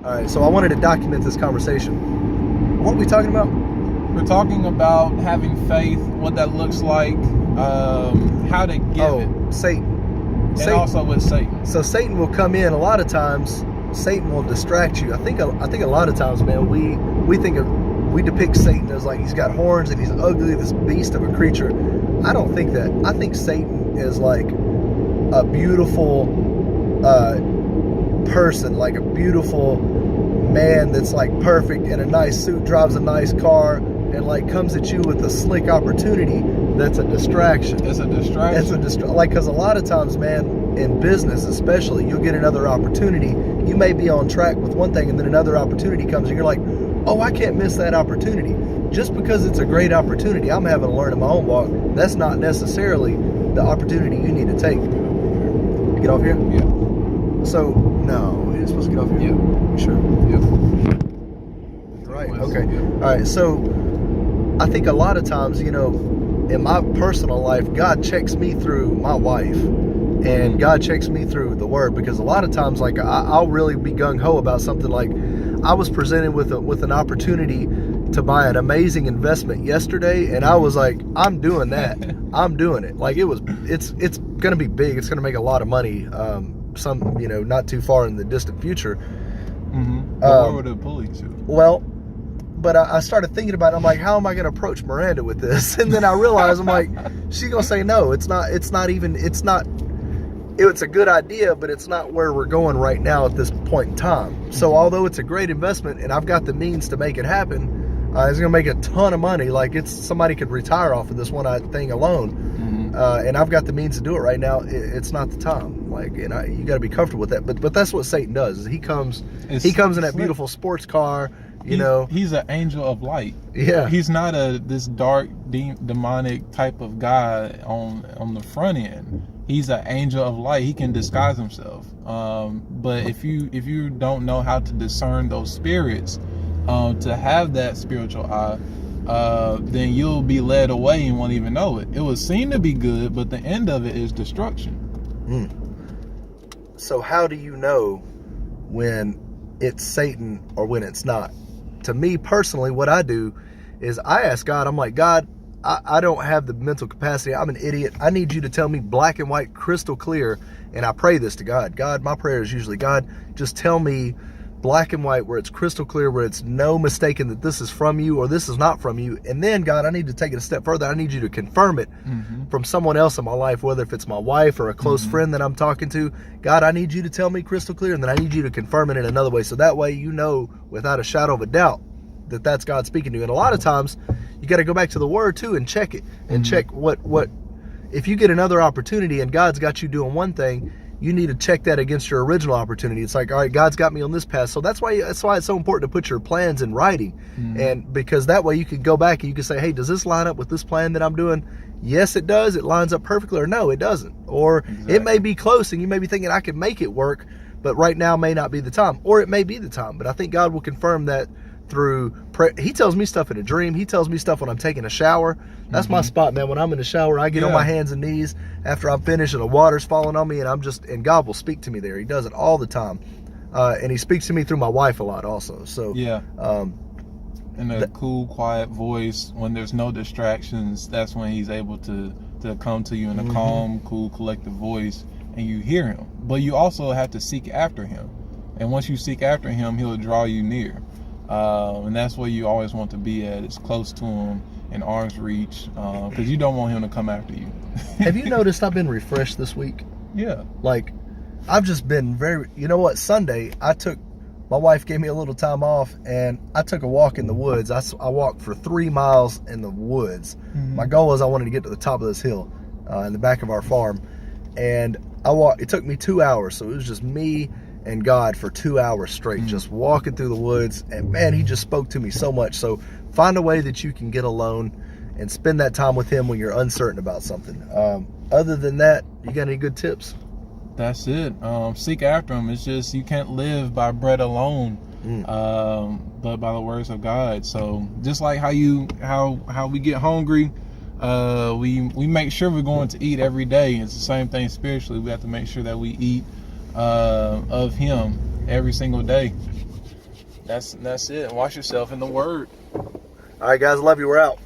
All right, so I wanted to document this conversation. What are we talking about? We're talking about having faith, what that looks like, how to give it. Satan. And also with Satan. So Satan will come in. A lot of times, Satan will distract you. I think a lot of times, man, we depict Satan as like he's got horns and he's ugly, this beast of a creature. I don't think that. I think Satan is like a beautiful person, like a beautiful man that's like perfect in a nice suit, drives a nice car, and like comes at you with a slick opportunity that's a distraction. It's a distraction. Like, because a lot of times, man, in business especially, you'll get another opportunity. You may be on track with one thing, and then another opportunity comes, and you're like, oh, I can't miss that opportunity. Just because it's a great opportunity, I'm having to learn in my own walk, that's not necessarily the opportunity you need to take. Get off here? Yeah. So, no, you're supposed to get off here? Yeah. You sure? Yeah. Right, okay. All right, so I think a lot of times, you know, in my personal life, God checks me through my wife, and God checks me through the Word, because a lot of times, like, I'll really be gung-ho about something. Like, I was presented with an opportunity to buy an amazing investment yesterday, and I was like, I'm doing that. I'm doing it. Like, it's going to be big. It's going to make a lot of money, some, you know, not too far in the distant future. Mm-hmm. Where would it pull you to? Well, but I started thinking about it. I'm like, how am I going to approach Miranda with this? And then I realized, I'm like, she's going to say no. It's a good idea, but it's not where we're going right now at this point in time. So although it's a great investment and I've got the means to make it happen, it's going to make a ton of money. Like, somebody could retire off of this one thing alone. Mm-hmm. And I've got the means to do it right now. It's not the time. Like, and you got to be comfortable with that. But that's what Satan does. Is he comes in that beautiful sports car. He's an angel of light. Yeah. He's not this dark, demonic type of guy on the front end. He's an angel of light. He can disguise himself. But if you don't know how to discern those spirits, to have that spiritual eye, then you'll be led away and won't even know it. It will seem to be good, but the end of it is destruction. So how do you know when it's Satan or when it's not? To me personally, what I do is I ask God, I'm like, God, I don't have the mental capacity. I'm an idiot. I need you to tell me black and white, crystal clear. And I pray this to God. God, my prayer is usually, God, just tell me black and white where it's crystal clear, where it's no mistaking that this is from you or this is not from you. And then, God, I need to take it a step further. I need you to confirm it from someone else in my life, whether if it's my wife or a close friend that I'm talking to. God, I need you to tell me crystal clear, and then I need you to confirm it in another way. So that way you know without a shadow of a doubt that that's God speaking to you. And a lot of times you got to go back to the Word too and check it and check what if you get another opportunity and God's got you doing one thing, you need to check that against your original opportunity. It's like, all right, God's got me on this path. So that's why it's so important to put your plans in writing. And because that way you can go back and you can say, hey, does this line up with this plan that I'm doing? Yes, it does. It lines up perfectly. Or no, it doesn't. Or it may be close and you may be thinking I can make it work, but right now may not be the time. Or it may be the time. But I think God will confirm that through prayer. He tells me stuff in a dream. He tells me stuff when I'm taking a shower. That's my spot, man. When I'm in the shower, I get on my hands and knees after I'm finished and the water's falling on me, and God will speak to me there. He does it all the time. And he speaks to me through my wife a lot also. So in a cool, quiet voice, when there's no distractions, that's when he's able to come to you in a calm, cool, collective voice, and you hear him. But you also have to seek after him. And once you seek after him, he'll draw you near. And that's where you always want to be at. It's close to him, in arm's reach, because you don't want him to come after you. Have you noticed I've been refreshed this week? Yeah. Like, I've just been you know what, Sunday, my wife gave me a little time off, and I took a walk in the woods. I walked for 3 miles in the woods. My goal was I wanted to get to the top of this hill in the back of our farm. And it took me 2 hours, so it was just me and God for 2 hours straight, just walking through the woods. And man, he just spoke to me so much. So find a way that you can get alone and spend that time with him when you're uncertain about something. Other than that, you got any good tips? That's it. Seek after him. It's just, you can't live by bread alone, but by the words of God. So just like how we get hungry, we make sure we're going to eat every day. It's the same thing spiritually. We have to make sure that we eat of him every single day. That's it. Wash yourself in the Word. All right, guys. Love you. We're out.